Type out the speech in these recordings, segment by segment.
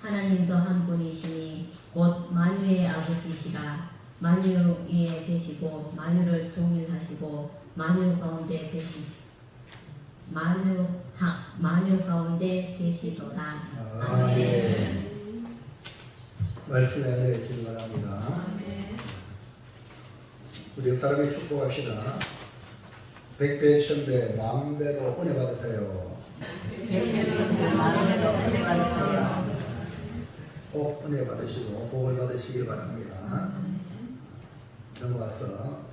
하나님도 한 분이시니 곧 만유의 아버지시라. 만유 위에 계시고 만유를 통일하시고 만유 가운데 계시도다. 아멘. 말씀에 알려주시기 바랍니다. 우리 옆 사람이 축복합시다. 백배, 천배, 만배로 은혜 받으세요. 꼭 은혜 받으시고 복을 받으시길 바랍니다. 넘어가서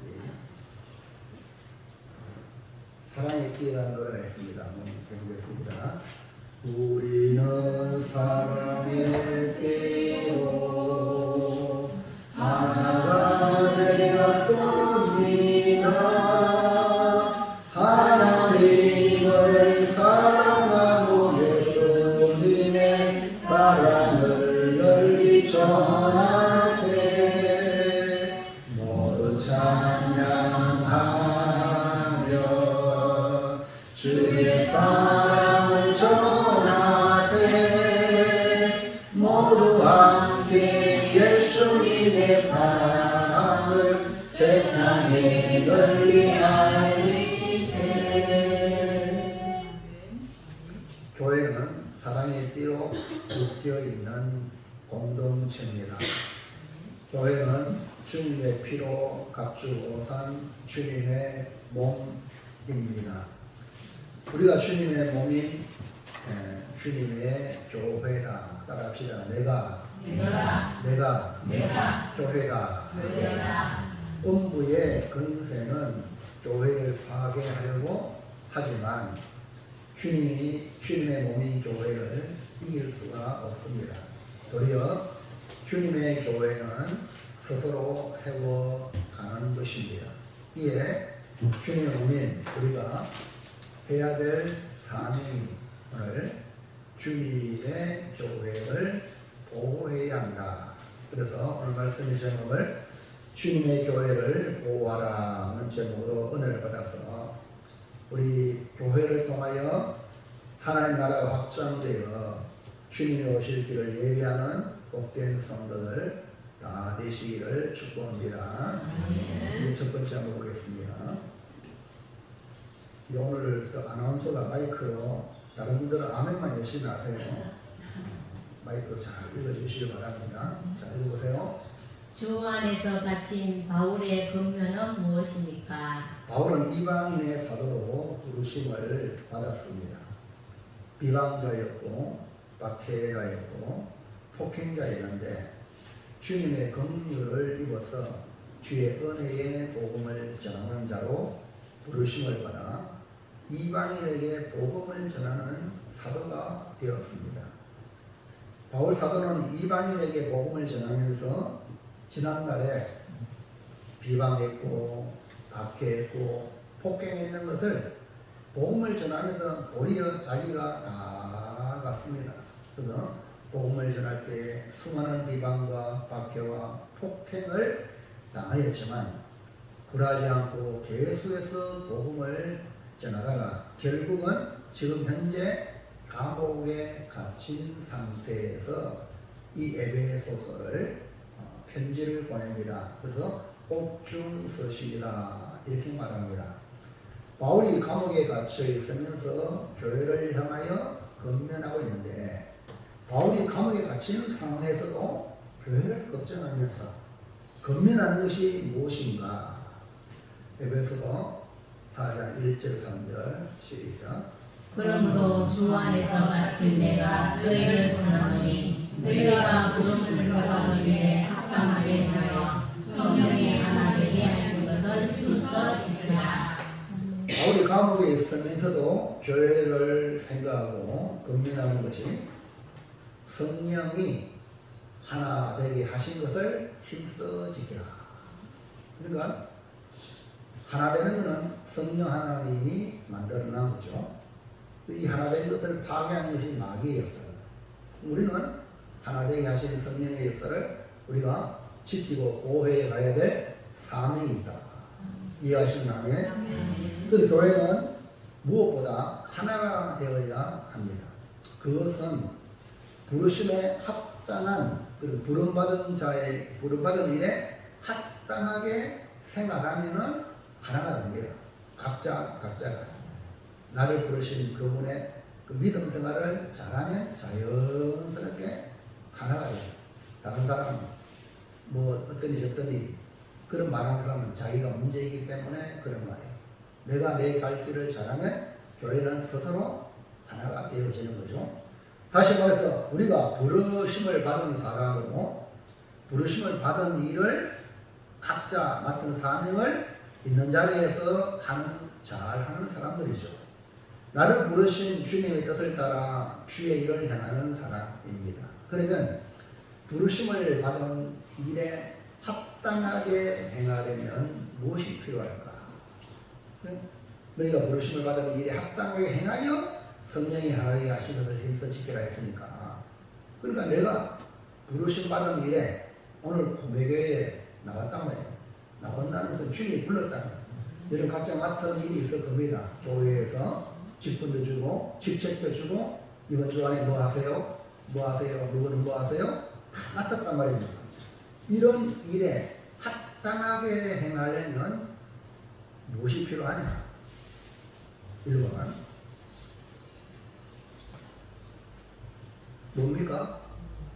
사랑의 띠라는 노래가 있습니다. 한번 해보겠습니다. 우리는 사랑의 띠로 하나가 되었습니다. 하나님을 사랑하고 예수님의 사랑을 널리 전하세. 모두 찬양하며 주의 사랑을 전하세. 모두 함께 예수님의 사랑을 세상에 널리 알리세. 교회는 사랑의 띠로 묶여 있는 공동체입니다. 교회는 주님의 피로 값주고 산 주님의 몸입니다. 우리가 주님의 몸인 주님의 교회다. 따라합시다. 내가 교회다. 음부의 근세는 교회를 파괴하려고 하지만 주님의 몸인 교회를 이길 수가 없습니다. 도리어 주님의 교회는 스스로 세워가는 것입니다. 이에 주님의 몸인 우리가 해야 될 사명이 오늘 주님의 교회를 보호해야 한다. 그래서 오늘 말씀의 제목을 주님의 교회를 보호하라는 제목으로 은혜를 받아서 우리 교회를 통하여 하나님 나라가 확장되어 주님이 오실 길을 예비하는 복된 성도들 다 되시기를 축복합니다. 이제 첫 번째 한번 보겠습니다. 오늘 아나운서가 마이크로 다른 분들은 아멘만 열심히 하세요. 마이크로 잘 읽어주시기 바랍니다. 자, 읽어보세요. 주 안에서 갇힌 바울의 권면은 무엇입니까? 바울은 이방인의 사도로 부르심을 받았습니다. 비방자였고 박해자였고 폭행자였는데 주님의 긍휼을 입어서 주의 은혜의 복음을 전하는 자로 부르심을 받아 이방인에게 복음을 전하는 사도가 되었습니다. 바울 사도는 이방인에게 복음을 전하면서 지난날에 비방했고 박해했고 폭행했는 것을 복음을 전하면서 도리어 자기가 나아갔습니다. 그래서 복음을 전할 때 수많은 비방과 박해와 폭행을 당하였지만 굴하지 않고 계속해서 복음을 전하다가 결국은 지금 현재 감옥에 갇힌 상태에서 이 에베소서를 편지를 보냅니다. 그래서 옥중서신이라 이렇게 말합니다. 바울이 감옥에 갇혀 있으면서 교회를 향하여 권면하고 있는데 바울이 감옥에 갇힌 상황에서도 교회를 걱정하면서 권면하는 것이 무엇인가? 에베소서 4장 1절 3절 시작. 그러므로 주 안에서 갇힌 내가 너희를 권하노니 너희가 부름을 받은 일에 합당하게 하여 성령이 하나 되게 하신 것을 굳서 지키라. 바울이 감옥에 있으면서도 교회를 생각하고 권면하는 것이 성령이 하나 되게 하신 것을 힘써 지키라. 그러니까 하나 되는 것은 성령 하나님이 만들어 놓은 거죠. 이 하나 된 것을 파괴하는 것이 마귀의 역사예요. 우리는 하나 되게 하신 성령의 역사를 우리가 지키고 보호해 가야 될 사명이 있다. 이해하시나요? 그래서 교회는 무엇보다 하나가 되어야 합니다. 그것은 부르심에 합당한 부름받은 일에 합당하게 생각하면은 하나가 됩니다. 각자가 나를 부르신 그분의 그 믿음 생활을 잘하면 자연스럽게 하나가 됩니다. 다른 사람은 뭐 어떠니 저떠니 그런 말하는 사람은 자기가 문제이기 때문에 그런 말이에요. 내가 내 갈 길을 잘하면 교회는 스스로 하나가 되어지는 거죠. 다시 말해서 우리가 부르심을 받은 사람이고 부르심을 받은 일을 각자 맡은 사명을 있는 자리에서 잘하는 사람들이죠. 나를 부르신 주님의 뜻을 따라 주의 일을 행하는 사람입니다. 그러면 부르심을 받은 일에 합당하게 행하려면 무엇이 필요할까? 너희가 부르심을 받은 일에 합당하게 행하여 성령이 하나님이 하신 것을 힘써 지키라 했으니까. 그러니까 내가 부르심 받은 일에 오늘 고매교회에 나왔단 말이에요. 나온다는 것은 주님이 불렀다는 거예요. 여러분 각자 맡은 일이 있을 겁니다. 교회에서 직분도 주고 직책도 주고 이번 주 안에 뭐 하세요? 뭐 하세요? 누구는 뭐 하세요? 다 맡았단 말입니다. 이런 일에 합당하게 행하려면 무엇이 필요하냐? 1번 뭡니까?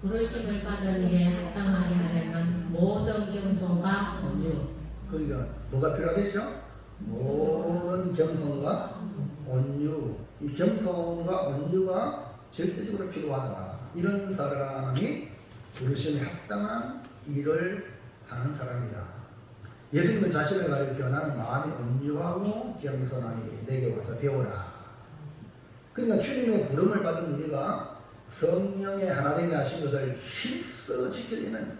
부르심을 받은 일에 합당하게 하려면 모든 겸손과 온유. 그러니까 뭐가 필요하겠죠? 모든 겸손과 온유. 이 겸손과 온유가 절대적으로 필요하다. 이런 사람이 부르심에 합당한 일을 하는 사람이다. 예수님은 자신을 가리켜 나는 마음이 온유하고 겸손하니 내게 와서 배우라. 그러니까 주님의 부름을 받은 우리가 성령의 하나 되게 하신 것을 힘써 지키려면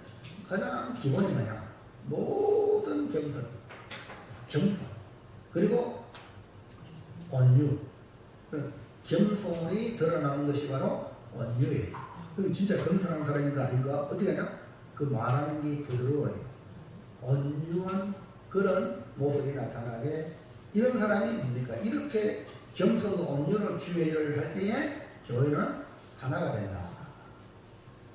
가장 기본이 뭐냐? 모든 겸손 그리고 온유. 겸손이 드러나는 것이 바로 온유예요. 그리고 진짜 겸손한 사람인가 아닌가 어떻게 하냐? 그 말하는 게 부드러워요. 온유한 그런 모습이 나타나게. 이런 사람이 뭡니까? 이렇게 겸손과 온유로 주의 일을 할 때에 교회는 하나가 된다.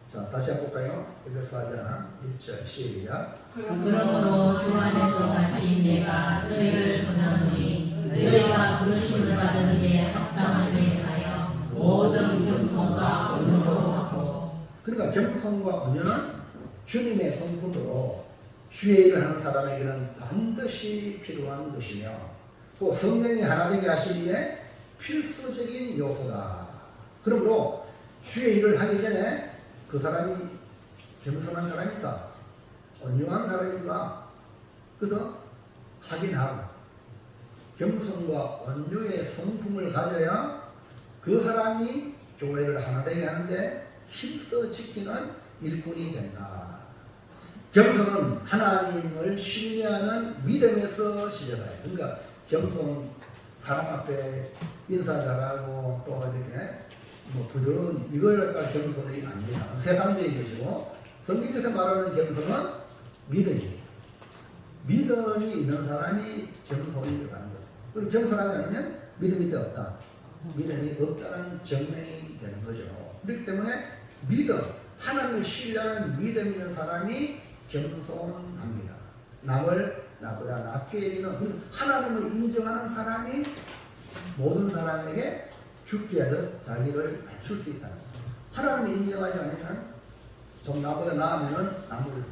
자, 다시 한번 볼까요? 에베소 4장 1절 시작. 그러므로 주 안에서 다시 내가 너희를 권하노니 너희가 부르심을 받은 일에 합당하게 행하여 모든 겸손과 온유로 하고. 그러니까 겸손과 온유는 주님의 성품으로 주의 일을 하는 사람에게는 반드시 필요한 것이며 또 성령이 하나 되게 하시기에 필수적인 요소다. 그러므로 주의 일을 하기 전에 그 사람이 겸손한 사람인가 온유한 사람인가 그래서 확인하고 겸손과 온유의 성품을 가져야 그 사람이 교회를 하나 되게 하는데 힘써 지키는 일꾼이 된다. 겸손은 하나님을 신뢰하는 믿음에서 시작해요. 그러니까 겸손, 사람 앞에 인사 잘하고 또 이렇게 뭐 부드러운 이걸 갖다 겸손이 아닙니다. 세상적인 것이고 성경에서 말하는 겸손은 믿음이에요. 믿음이 있는 사람이 겸손이 들어가는 거죠. 그리고 겸손하지 않으면 믿음이 없다. 믿음이 없다는 증명이 되는 거죠. 그렇기 때문에 믿음, 하나님을 신뢰하는 믿음 있는 사람이 겸손합니다. 남을 나보다 낮게 여기는 하나님을 인정하는 사람이 모든 사람에게 죽게 하듯 자기를 낮출 수 있다. 하나님을 인정하지 않으면 좀 나보다 나으면 남을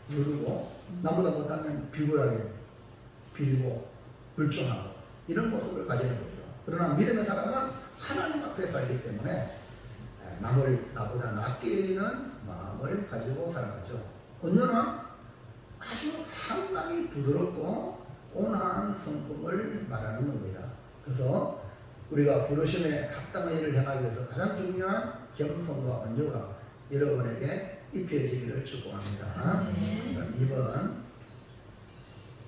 누르고 나보다 못하면 비굴하게 빌고 불평하고 이런 모습을 가지는 거죠. 그러나 믿음의 사람은 하나님 앞에 살기 때문에 남을 나보다 낮게 여기는 마음을 가지고 살아가죠. 온유는 아주 상당히 부드럽고 온화한 성품을 말하는 겁니다. 그래서 우리가 부르심에 합당한 일을 행하기 위해서 가장 중요한 겸손과 온유가 여러분에게 입혀지기를 축복합니다. 자, 2번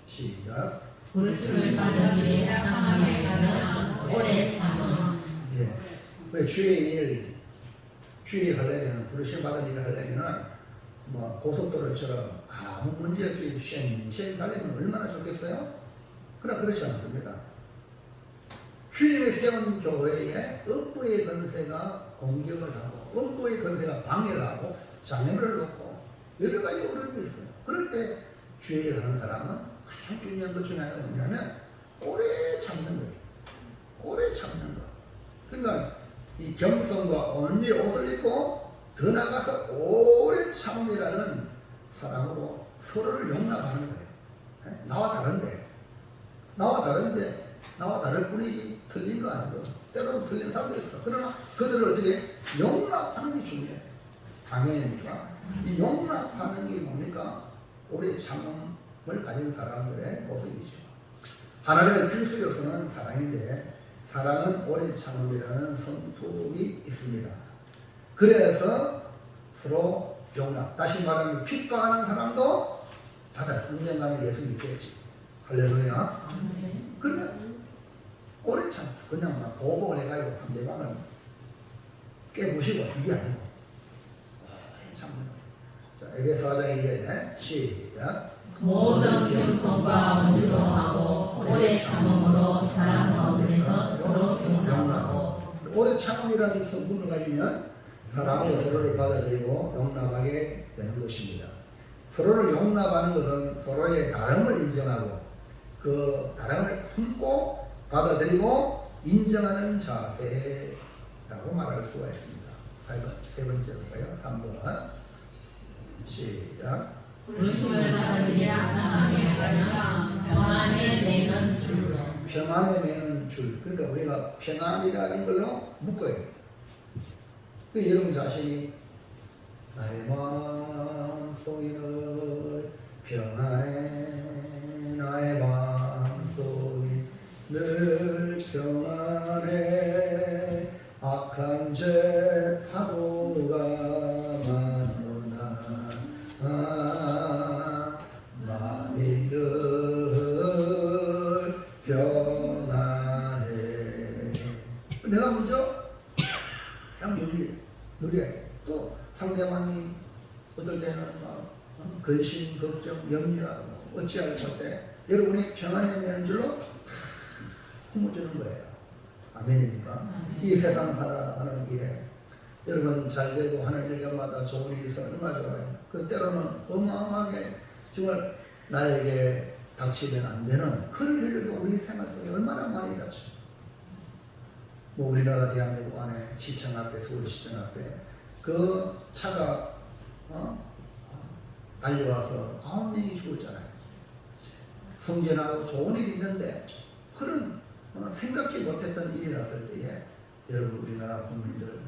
시작. 부르심을 받은 일에 합당하게 하려면 오래 참음. 예. 그래 주의 일 하려면 부르심 받은 일을 하려면은 뭐 고속도로처럼 아무 문제 없이 쉔 달리면 얼마나 좋겠어요? 그러나 그렇지 않습니다. 주님의 세운 교회에 업부의 권세가 공격을 하고 뻔뻔히 건세가 방해를 하고 장애물을 놓고 여러 가지 어려움이 있어요. 그럴 때 주의 일을 하는 사람은 가장 중요한 것 중에 하나가 뭐냐면 오래 참는 거예요. 오래 참는 거. 그러니까 이 겸손과 온유에 옷을 입고 더 나아가서 오래 참음이라는 사람으로 서로를 용납하는 거예요. 나와 다를 뿐이지 틀린 거 아니고 때로는 틀린 사람도 있어. 그러나 그들을 어떻게 용납하는 게 중요해요. 아멘입니까? 이 용납하는 게 뭡니까? 오래 참음을 가진 사람들의 모습이죠. 하나님의 필수 요소는 사랑인데 사랑은 오래 참음이라는 성품이 있습니다. 그래서 서로 용납. 다시 말하면 핍박하는 사람도 받아. 언젠가는 예수 믿겠지. 할렐루야. 그러면 오래 참 그냥 막 보복을 해가지고 상대방을 깨부시고 이게 아니고 오래 참는 거예요. 자, 에베소 4장 2절에 시작. 모든 겸손과 온유로 하고 오래 참음으로 사랑 가운데서 서로 용납하고. 오래 참음이라는 성분을 가지면 사랑으로 서로를 받아들이고 용납하게 되는 것입니다. 서로를 용납하는 것은 서로의 다름을 인정하고 그 다름을 품고 받아들이고 인정하는 자세라고 말할 수가 있습니다. 세 번째 볼까요? 3번 시작. 불신을 받아들이 합당하게 하려면 평안에 매는 줄로. 평안에 매는 줄. 그러니까 우리가 평안이라는 걸로 묶어야 돼요. 여러분 자신이 나의 마음속이 평안해, 나의 마음속이 늘 평안해, 악한 죄 파도가 많으나 마음이 늘 평안해. 내가 먼저 그냥 누려야 돼. 또 상대방이 어떨 때는 막 근심, 걱정, 염려하고 어찌할 때 여러분이 평안에 매는 줄로 품어주는 거예요. 아멘입니까? 이 세상 살아가는 길에 여러분 잘되고 하는 일마다 좋은 일이 있으면 얼마나 좋아요. 그 때로는 어마어마하게 정말 나에게 닥치면 안 되는 그런 일들도 우리 생활 속에 얼마나 많이 닥쳐요. 뭐 우리나라 대한민국 안에 시청 앞에, 서울시청 앞에 그 차가 달려와서 9명이 죽었잖아요. 성전하고 좋은 일이 있는데 그런 생각지 못했던 일이 났을 때에 여러분 우리나라 국민들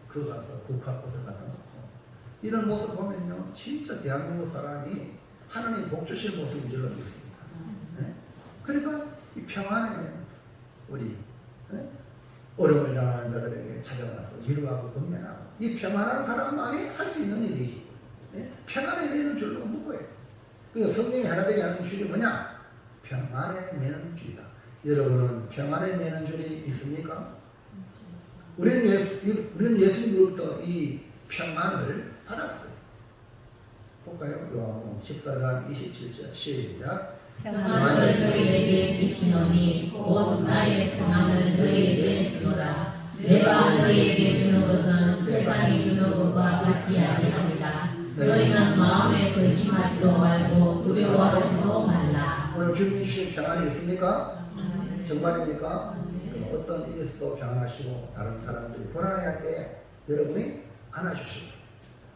그 가서 국화꽃을 갖다 놓고 이런 모습 보면요 진짜 대한민국 사람이 하나님 복 주실 모습인 줄로 믿습니다. 네? 그러니까 이 평안에 우리 어려움을 당하는 자들에게 찾아가서 위로하고 건면하고 이 평안한 사람만이 할 수 있는 일이지. 평안에 매는 줄로 묶어야 돼. 그 성경이 하나 되게 하는 줄이 뭐냐? 평안에 매는 줄이다. 여러분은 평안에 매는 줄이 있습니까? 우리는 예수님으로부터 이 평안을 받았어요. 볼까요? 요한복음 14장 27절 시작. 평안을 너희에게 비치노니 곧 나의 평안을 너희에게 주노라. 내가 너희에게 주는 것은 세상이 주는 것과 같지 아니하니라. 너희는 마음에 근심하지도 말고 두려워하지도 말라. 오늘 주님 주신 평안이 있습니까? 정말입니까? 어떤 일에서도 평안하시고 다른 사람들이 불안해할 때 여러분이 안아주시고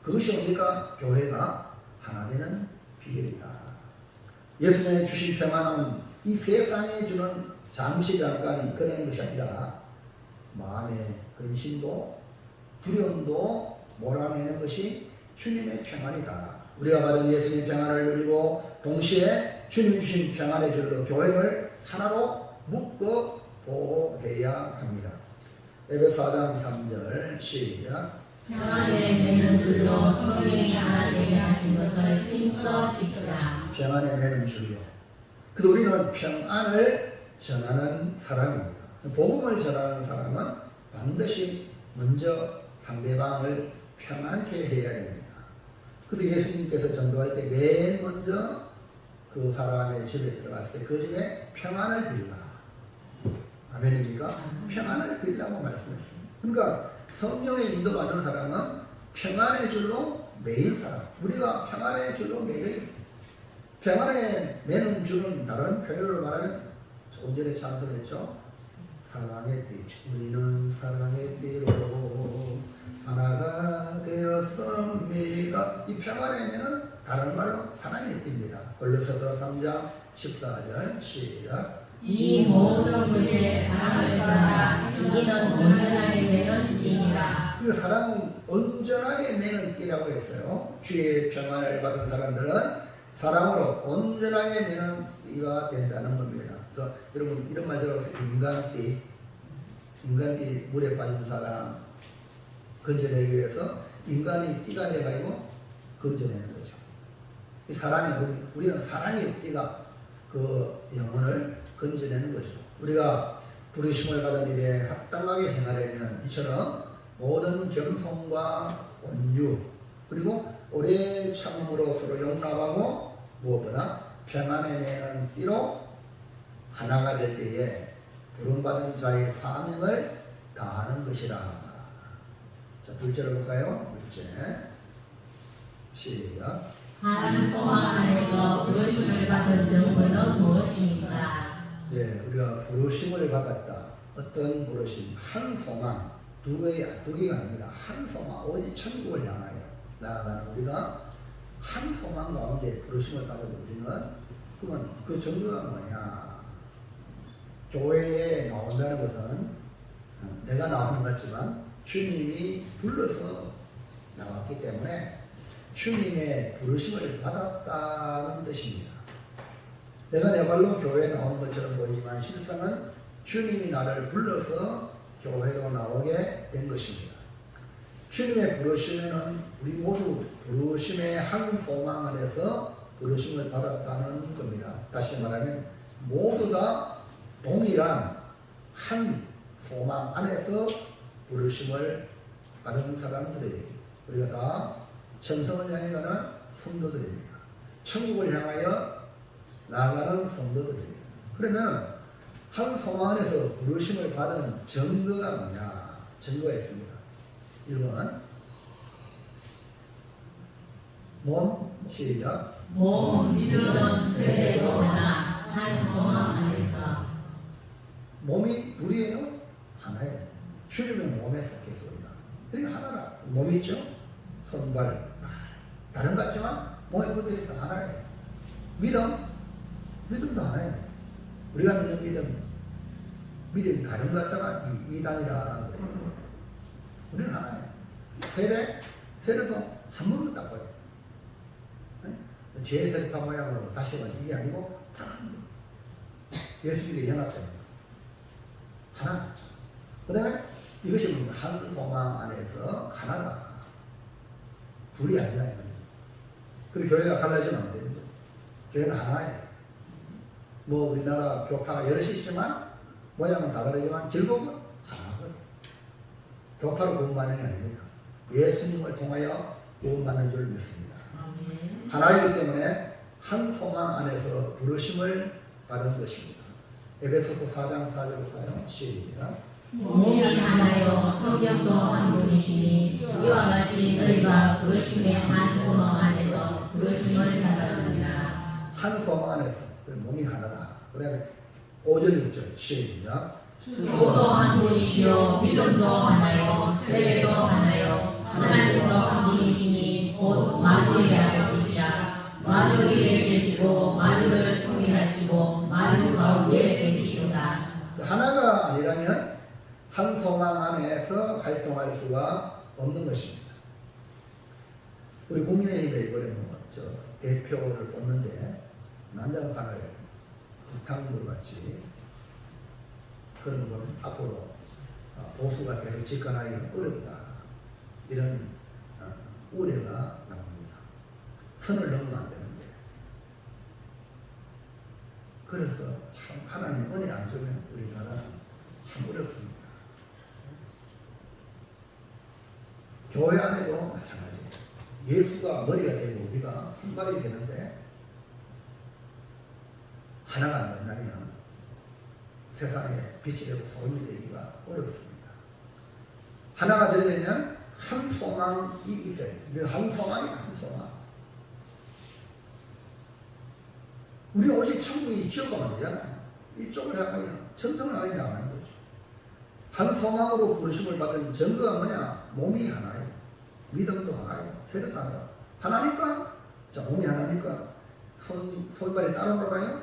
그것이 뭡니까? 교회가 하나 되는 비결이다. 예수님의 주신 평안은 이 세상에 주는 잠시 잠깐 그런 것이 아니라 마음의 근심도 두려움도 몰아내는 것이 주님의 평안이다. 우리가 받은 예수님의 평안을 누리고 동시에 주님 주신 평안의 줄로 교회를 하나로 묶어 보호해야 합니다. 에베소 4장 3절 시작. 평안에 매는 줄로 성령이 하나 되게 하신 것을 힘써 지키라. 평안에 매는 줄로. 그래서 우리는 평안을 전하는 사람입니다. 복음을 전하는 사람은 반드시 먼저 상대방을 평안케 해야 됩니다. 그래서 예수님께서 전도할 때 맨 먼저 그 사람의 집에 들어갔을 때 그 집에 평안을 빌라. 아멘입니까? 평안을 빌라고 말씀했습니다. 그러니까 성령의 인도받는 사람은 평안의 줄로 매인 사람. 우리가 평안의 줄로 매여 있어요. 평안의 매는 줄은 다른 표현으로 말하면 조금 전에 찬송했죠. 사랑의 띠, 우리는 사랑의 띠로 하나가 되었습니다. 이 평안의 매는 다른 말로 사랑의 띠입니다. 골로새서 3장 14절 시작. 이 모든 것에 사랑을 따라 이는 온전하게 매는 띠니라. 그 사랑은 온전하게 매는 띠라고 했어요. 주의 평안을 받은 사람들은 사랑으로 온전하게 매는 띠가 된다는 겁니다. 그래서 여러분 이런 말 들어보세요. 인간띠 물에 빠진 사람 건져내기 위해서 인간이 띠가 돼가지고 건져내는 거죠. 이 사랑이 우리는 사랑의 띠가 그 영혼을 건져내는 거죠. 우리가 부르심을 받은 일에 합당하게 행하려면 이처럼 모든 겸손과 온유 그리고 오래 참음으로 서로 용납하고 무엇보다 평안에 매는 띠로 하나가 될 때에 부름받은 자의 사명을 다하는 것이라. 자, 둘째로 볼까요? 둘째 시작. 한 소망 안에서 부르심을 받은 증거는 무엇입니까? 예, 우리가 부르심을 받았다. 어떤 부르심? 한 소망. 두 개가 아닙니다. 한 소망. 오직 천국을 향하여 나아가는 우리가 한 소망 가운데 부르심을 받은 우리는 그러면 그 증거가 뭐냐? 교회에 나온다는 것은 내가 나오는 것 같지만 주님이 불러서 나왔기 때문에 주님의 부르심을 받았다는 뜻입니다. 내가 내 발로 교회에 나오는 것처럼 보이지만 실상은 주님이 나를 불러서 교회로 나오게 된 것입니다. 주님의 부르심에는 우리 모두 부르심의 한 소망 안에서 부르심을 받았다는 겁니다. 다시 말하면 모두 다 동일한 한 소망 안에서 부르심을 받은 사람들에게 우리가 다 천성을 향해 가는 성도들입니다. 천국을 향하여 나아가는 성도들입니다. 그러면 한 소망 안에서 부르심을 받은 증거가 뭐냐? 증거가 있습니다. 1번 몸 시작. 몸 믿음 세대로 하나 한 소망 안에서. 몸이 우리예요? 하나예요. 주님의 몸에 속해서 우리가. 그러니까 하나라. 몸이 있죠? 손발 다른 것 같지만 몸에 묻어있어 하나예요. 믿음도 하나예요. 우리가 믿는 믿음이 다른 것 같다가 이단이라 그래요. 우리는 하나예요. 세례도 한 번만 딱 봐요. 제세례파 모양으로 다시 말해 이게 아니고 다 예수님과 연합됩니다. 하나. 그 다음에 이것이 한 소망 안에서 하나다. 둘이 아니라 이거예요. 그리고 교회가 갈라지면 안 됩니다. 교회는 하나예요. 뭐 우리나라 교파가 여럿이 있지만 모양은 다 다르지만 결국은 하나거든요. 교파로 구원받는 게 아닙니다. 예수님을 통하여 구원받는 줄 믿습니다. 하나이기 때문에 한 소망 안에서 부르심을 받은 것입니다. 에베소서 4장 4절 볼까요? 시작. 몸이 하나요 성령도 한 분이시니 이와 같이 너희가 부르심의 한 소망 안에서 부르심을 받았느니라. 한 소망 안에서 몸이 하나다. 그 다음에 5절 6절 시작. 주도 한 분이시요 믿음도 하나요 세례도 하나요 하나님도 한 분이시니 곧 만유의 아버지시라. 만유에 계시고 만유를 통일하시고 만유 가운데 계시도다. 하나가 아니라면 한 소망 안에서 활동할 수가 없는 것입니다. 우리 국민의힘에 이번에 대표를 뽑는데 난장판을 흙탕물 같이 그런 거 보면 앞으로 보수가 계속 집권하기 어렵다. 이런 우려가 나옵니다. 선을 넘으면 안 되는데. 그래서 참 하나님 은혜 안 주면 우리나라는 참 어렵습니다. 교회 안에도 마찬가지예요. 예수가 머리가 되고 우리가 손발이 되는데 하나가 안 된다면 세상에 빛이 되고 소금이 되기가 어렵습니다. 하나가 되려면 한 소망이 있어야 돼요. 한 소망이야, 한 소망. 우리는 오직 천국이 기억하면 되잖아요. 이쪽을 향하여 천성을 향하여 나가는 거죠. 한 소망으로 부르심을 받은 증거가 뭐냐? 몸이 하나예요. 믿음도 하나예요. 세대도 하나예요. 하나니까, 자, 몸이 하나니까 손발이 따로 놀아요.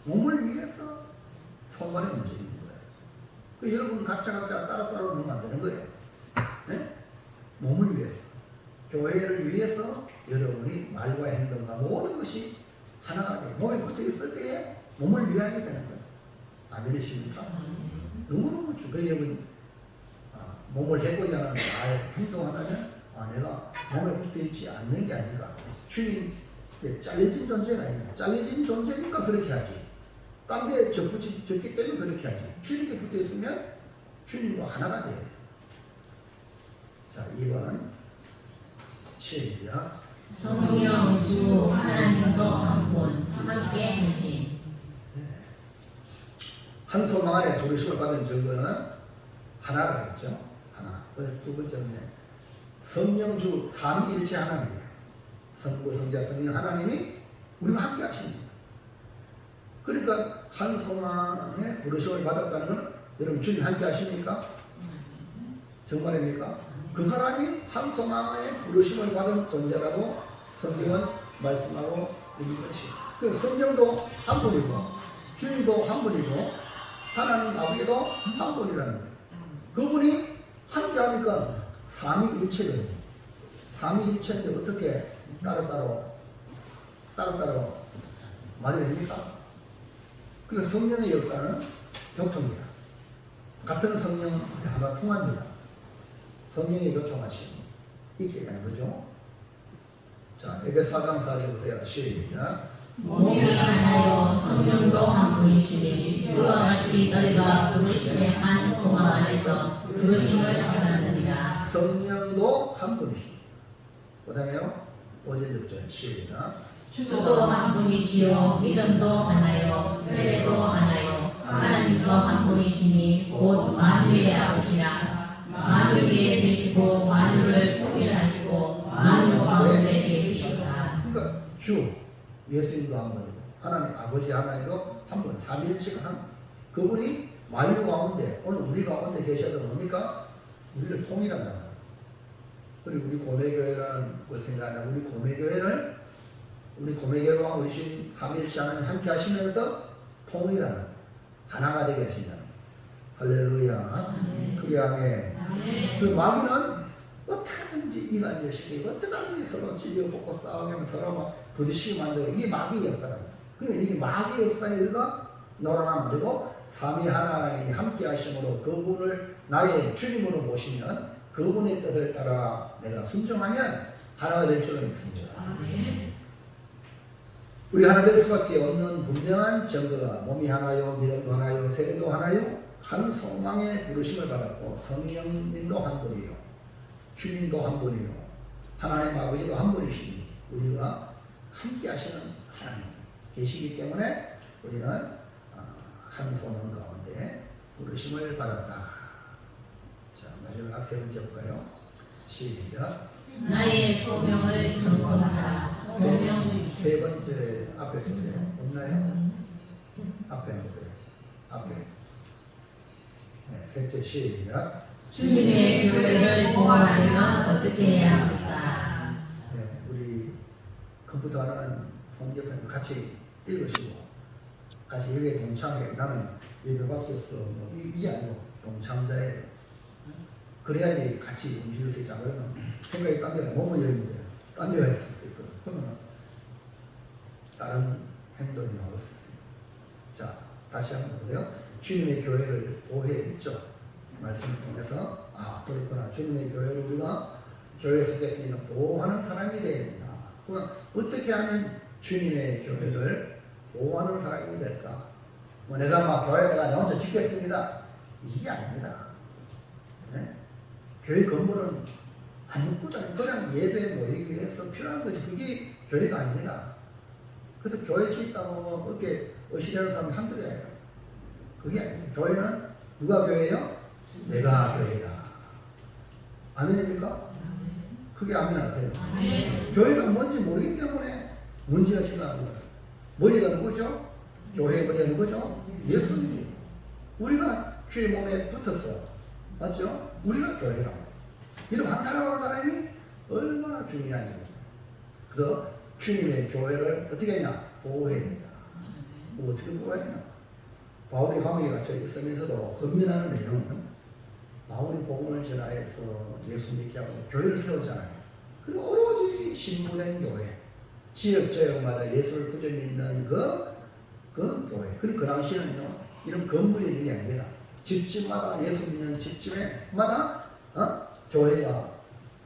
몸을 위해서 손발이 움직이는 거예요. 그 여러분 각자 따로따로 놓으면 안 되는 거예요. 네? 몸을 위해서, 교회를 위해서 여러분이 말과 행동과 모든 것이 하나가 돼요. 몸에 붙어 있을 때에 몸을 위하게 되는 거예요. 아멘이십니까? 너무너무 중요해요. 그래서 여러분 몸을 해보지 않으면 말 행동하다면 내가 몸에 붙어 있지 않는 게 아닌가. 주님 잘려진 존재가 아니라 잘려진 존재니까 그렇게 하지. 딴 데 적기 때문에 그렇게 하지. 주님께 붙어 있으면 주님과 하나가 돼요. 자, 2번 시작. 성령 주 하나님도 한 분 함께 하심. 한 소망 안에 부르심을 받은 증거는 하나라 했죠. 하나. 두 번째는 성령주 삼위일체 하나님이에요. 성부, 성자, 성령 하나님이 우리와 함께 하십니다. 그러니까 한 소망에 부르심을 받았다는 건 여러분 주님 함께 하십니까? 정말입니까? 그 사람이 한 소망에 부르심을 받은 존재라고 성경은 말씀하고 있는 것이. 그 성령도 한 분이고 주님도 한 분이고 하나님 아버지도 한 분이라는 거예요. 그분이 함께 하니까 삼위일체거든요. 삼위일체인데 어떻게 따로따로 말이 됩니까? 그래서 성령의 역사는 교통이다. 같은 성령 하나 통합니다. 성령의 교통하심 있게 되는 거죠. 자, 에베소 4장 4절 보세요. 시작. 몸이 하나요 성령도 한 분이시니 그와 같이 너희가 부르심의 한 소망 안에서 부르심을 받았느니라. 성령도 한 분이시니. 그 다음에요. 5절 6절 시작. 주도 한 분이시요 믿음도 하나요 세례도 하나요 하나님도 한 분이시니 곧 만유의 아버지라. 만유 위에 계시고 만유를 통일하시고 만유 가운데 계시다. 그러니까 주 예수님도 한 분이고 하나님 아버지 하나님도 한 분, 삼위일체가 한 그분이 만유 가운데 오늘 우리 가운데 계셔도 뭡니까? 우리를 통일한다. 그리고 우리 고매교회라는 걸 생각하다. 우리 고매교회와 우리 주님 삼위일체 하나님 함께 하시면서 통일하는 하나가 되게 하신다. 할렐루야. 그게 아멘. 그 마귀는 어떻게든지 이간질 시키고 어떻게든지 서로 찔려붙고 싸우게 하면 서로 막 부딪히게 만들고 이게 마귀의 역사라고. 그러니까 이게 마귀의 역사에 우리가 놀아나면 안 되고 삼위 하나님이 함께 하심으로 그분을 나의 주님으로 모시면 그분의 뜻을 따라 내가 순종하면 하나가 될 줄을 믿습니다. 우리 하나 될 수밖에 없는 분명한 증거가 몸이 하나요, 믿음도 하나요, 세례도 하나요, 한 소망의 부르심을 받았고 성령님도 한 분이요, 주님도 한 분이요, 하나님 아버지도 한 분이시니 우리와 함께 하시는 하나님 계시기 때문에 우리는 한 소망 가운데 부르심을 받았다. 자, 마지막 세 번째 볼까요? 시작. 나의 소명을 점검하라. 소명 세 번째 앞에 보세요. 없나요? 앞에 보세요. 앞에. 네, 셋째 시작. 주님의 교회를 보호하려면 어떻게 해야 합니까? 네, 우리 컴퓨터 하는 성경을 같이 읽으시고 같이 예배에 동참해. 나는 예배 받겠어. 뭐 이게 아니고 동참자예요. 그래야지 같이 움직일 수 있잖아. 그러면 생각이 딴 데가 몸은 여인인데 딴 데가 있을 수 있거든. 그러면 다른 행동이 나올 수 있어요. 자, 다시 한번 보세요. 주님의 교회를 보호해야겠죠. 말씀을 통해서 그렇구나. 주님의 교회를 우리가 교회 속에서 보호하는 사람이 되어야 된다. 그러면 어떻게 하면 주님의 교회를 보호하는 사람이 될까? 뭐 내가 막 교회 내가 혼자 짓겠습니다. 이게 아닙니다. 네? 교회 건물은 아무것도 그냥 예배 모이기 위해서 필요한 거지. 그게 교회가 아닙니다. 그래서 교회 짓다고 그렇게 의심하는 사람이 한둘이 아니라 그게 아닙니다. 교회는 누가 교회예요? 내가 교회다. 아멘입니까? 크게 아멘 하세요. 아멘. 교회가 뭔지 모르기 때문에 문제가 심각한 거예요. 머리가 누구죠? 교회의 머리가 누구죠? 예수님. 우리가 주의 몸에 붙었어요. 맞죠? 우리가 교회라고. 이런 한 사람 한 사람이 얼마나 중요한지. 그래서 주님의 교회를 어떻게 했냐? 보호해야 된다. 어떻게 보호해야 되냐? 바울이 감옥에 갇혀 있으면서도 건면하는 내용은 바울이 복음을 전하여서 예수 믿게 하고 교회를 세웠잖아요. 그리고 오로지 신부된 교회, 지역마다 예수를 부져 믿는 그 교회. 그리고 그 당시에는요, 이런 건물이 있는 게 아닙니다. 집집마다 예수 믿는 집집마다 교회가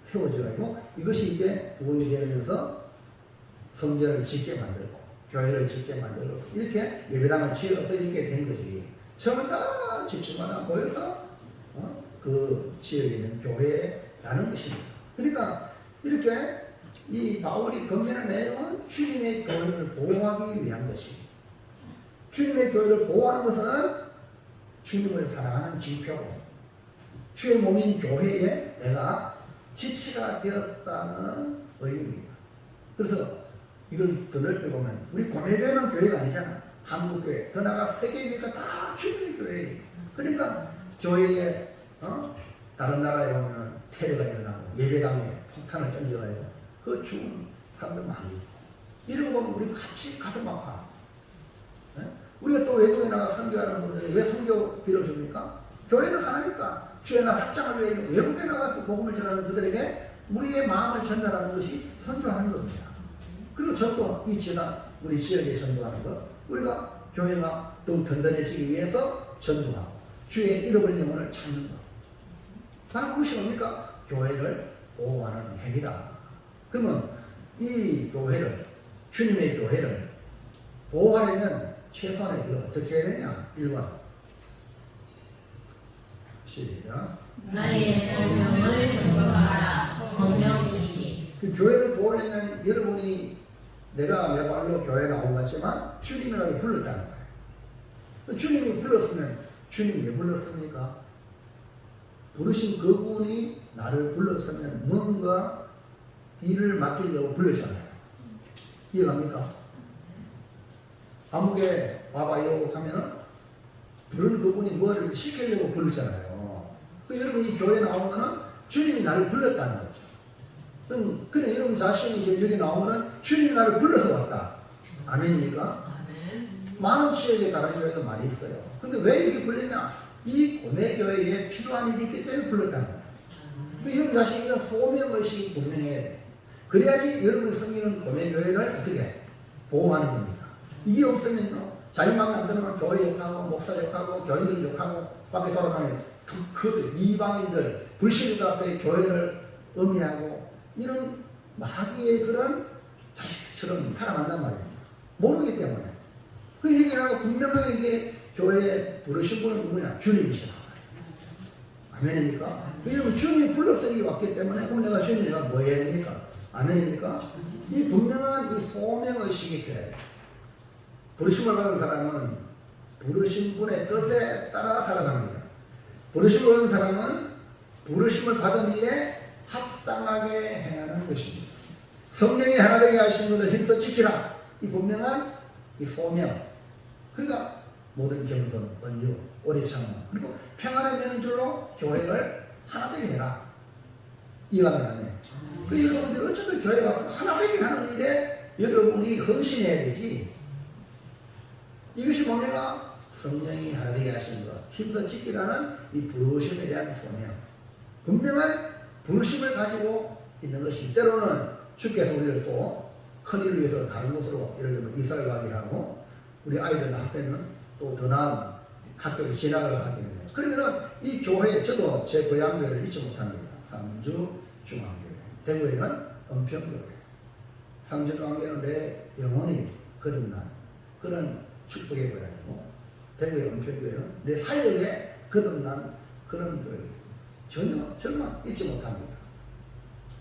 세워지고 이것이 이제 부흥이 되면서 성전을 짓게 만들고 교회를 짓게 만들고 이렇게 예배당을 지어서 이렇게 된 거지. 처음에 다 집집마다 모여서 그 지역에 있는 교회라는 것입니다. 그러니까 이렇게 이 바울이 건면한 내용은 주님의 교회를 보호하기 위한 것입니다. 주님의 교회를 보호하는 것은 주님을 사랑하는 징표고 주의 몸인 교회에 내가 지체가 되었다는 의미입니다. 그래서 이걸 더 넓게 보면 우리 고매교회는 교회가 아니잖아. 한국교회, 더 나아가 세계교회가 다 주님의 교회예요. 그러니까 교회에 다른 나라에 보면 테러가 일어나고 예배당에 폭탄을 던져가지고 그 죽은 사람들 많이 있고 이런 거 보면 우리 같이 가슴 아파. 우리가 또 외국에 나가 선교하는 분들이 왜 선교비를 줍니까? 교회는 하나니까 주의 날 확장을 위해 외국에 나가서 복음을 전하는 그들에게 우리의 마음을 전달하는 것이 선교하는 겁니다. 그리고 전도, 이 재단, 우리 지역에 전도하는 것, 우리가 교회가 더욱 든든해지기 위해서 전도하고 주의 잃어버린 영혼을 찾는 것. 바로 그것이 뭡니까? 교회를 보호하는 행위다. 그러면 이 교회를, 주님의 교회를 보호하려면 최소한의 그 어떻게 해야 되냐? 1번. 시작. 나의 성령을 증거하라. 성령 주시. 그 교회를 보호하려면 여러분이 내가 내 말로 교회 나온 것 같지만 주님이 나를 불렀다는 거예요. 주님이 불렀으면 주님이 왜 불렀습니까? 부르신 그분이 나를 불렀으면 뭔가 일을 맡기려고 불렀잖아요. 이해갑니까? 감옥에 와봐요 하면은 부르는 그분이 뭐를 시키려고 부르잖아요. 그 여러분이 교회 나오면은 주님이 나를 불렀다는 거죠. 그래 여러분 자신이 이제 여기 나오면은 주님이 나를 불러서 왔다. 아멘입니까? 아멘. 많은 지역에 다른 교회도 많이 있어요. 근데 왜 이렇게 불렀냐? 이 고뇌교회에 필요한 일이 있기 때문에 불렀다는 거예요. 여러분 자신이 이런 소명의식이 분명해야 돼. 그래야지 여러분이 섬기는 고뇌교회를 어떻게 보호하는 겁니다. 이게 없으면요, 자기만 만들면 교회 욕하고 목사 욕하고 교인들 욕하고 밖에 돌아다니는 그 이방인들 불신자 앞에 교회를 음해하고 이런 마귀의 그런 자식처럼 살아간단 말입니다. 모르기 때문에. 그 얘기를 분명하게 이게 교회에 부르신 분은 누구냐? 주님이시라. 아멘입니까? 여러분 주님이 불러서 여기 왔기 때문에 그럼 내가 주님이라 뭐 해야 됩니까? 아멘입니까? 이 분명한 이 소명의식이 있어야 돼요. 부르심을 받은 사람은 부르신 분의 뜻에 따라 살아갑니다. 부르심을 받은 사람은 부르심을 받은 일에 합당하게 행하는 것입니다. 성령이 하나 되게 하신 것을 힘써 지키라. 이 분명한 이 소명. 그러니까 모든 겸손, 온유, 오래 참음, 그리고 평안의 면줄로 교회를 하나 되게 해라. 이해가 되나요? 그 여러분들이 어쨌든 교회에 와서 하나 되게 하는 일에 여러분이 헌신해야 되지. 이것이 뭡니까? 성령이 하나 되게 하신 것, 힘써 지키라는 이 부르심에 대한 소명. 분명한 부르심을 가지고 있는 것입니다. 때로는 주께서 우리를 또 큰 일을 위해서 다른 곳으로 예를 들면 이사를 가게 하고 우리 아이들 학교는 또 더 나은 학교를 진학을 하게 됩니다. 그러면은 이 교회, 저도 제 고향 교회를 잊지 못합니다. 상주 중앙교회, 대구에는 은평교회. 상주 중앙교회는 내 영혼이 거듭난 그런 축복의 교회이고 대구의 은평교회는 내 사역에 거듭난 그런 교회. 전혀 절망 잊지 못합니다.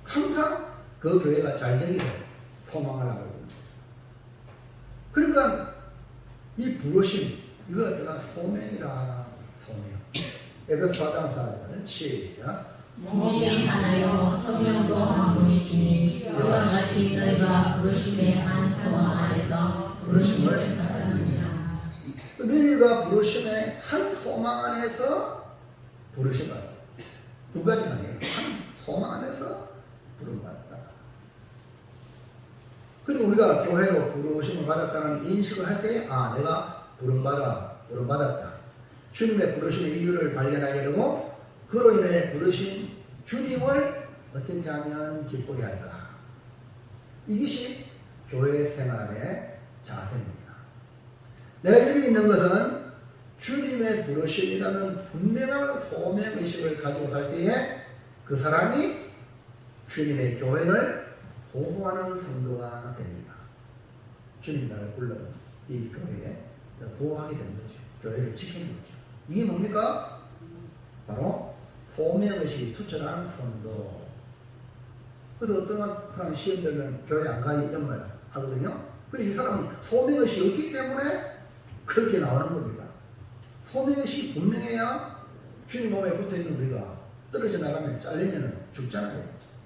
항상 그 교회가 잘 되기를 소망을 하고 있습니다. 그러니까 이 부르심, 이거 내가 소명이라 소명. 에베소 4장 4절 시작. 몸이 하나요 성령도 한 분이시니 이와 같이 너희가 부르심의 한 소망 안에서 부르심을 받았느니라. 너희가 부르심의 한 소망 안에서 부르심을 받았다. 두 가지가 아니에요. 한 소망 안에서 부름을 받았다. 그리고 우리가 교회로 부르심을 받았다는 인식을 할 때, 아, 내가 부름받았다. 주님의 부르심의 이유를 발견하게 되고, 그로 인해 부르신 주님을 어떻게 하면 기쁘게 할까? 이것이 교회 생활의 자세입니다. 내가 여기 있는 것은 주님의 부르심이라는 분명한 소명의식을 가지고 살 때에 그 사람이 주님의 교회를 보호하는 성도가 됩니다. 주님 나를 불러 이 교회에 보호하게 되는 거죠. 교회를 지키는 거죠. 이게 뭡니까? 바로 소명의식이 투철한 성도. 그래서 어떤 사람이 시험 들면 교회 안 가니 이런 말 하거든요. 근데 이 사람은 소명의식이 없기 때문에 그렇게 나오는 겁니다. 소명의식이 분명해야 주님 몸에 붙어있는 우리가 떨어져 나가면 잘리면 죽잖아요.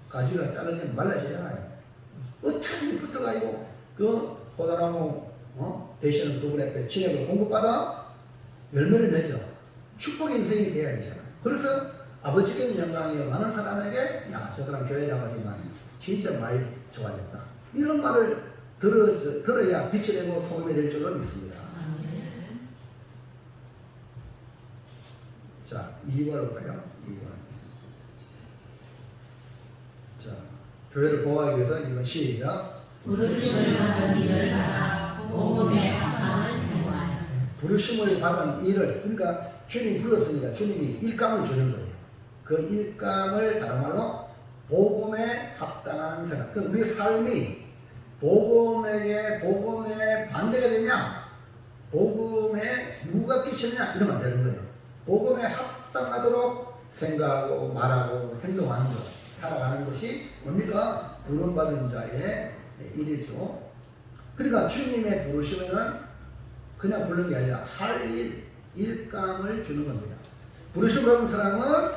가지가 잘라지면 말라지잖아요. 어차피 붙어가지고 그 포도나무 대신은 그분 앞에 진액을 공급받아 열매를 맺어 축복의 인생이 돼야 되잖아요. 그래서 아버지께 영광이요 많은 사람에게 야, 저 사람 교회 나가지만 진짜 많이 좋아졌다. 이런 말을 들어야 빛이 되고 소금이 될 줄로 믿습니다. 자, 2번으로 가요. 2번. 자, 교회를 보호하기 위해서 2번 시작. 부르심을 받은 일을 하라 복음에 합당한 생활. 부르심을 받은 일을, 그러니까 주님 불렀으니까 주님이 일감을 주는 거예요. 그 일감을 다른 말로 복음에 합당한 생활. 그럼 우리 삶이 복음에 반대가 되냐? 복음에 누가 끼치느냐? 이러면 안 되는 거예요. 복음에 합당하도록 생각하고 말하고 행동하는 것, 살아가는 것이 뭡니까? 부름받은 자의 일이죠. 그러니까 주님의 부르심에는 그냥 부르는 게 아니라 할 일, 일감을 주는 겁니다. 부르심을 받은 사람은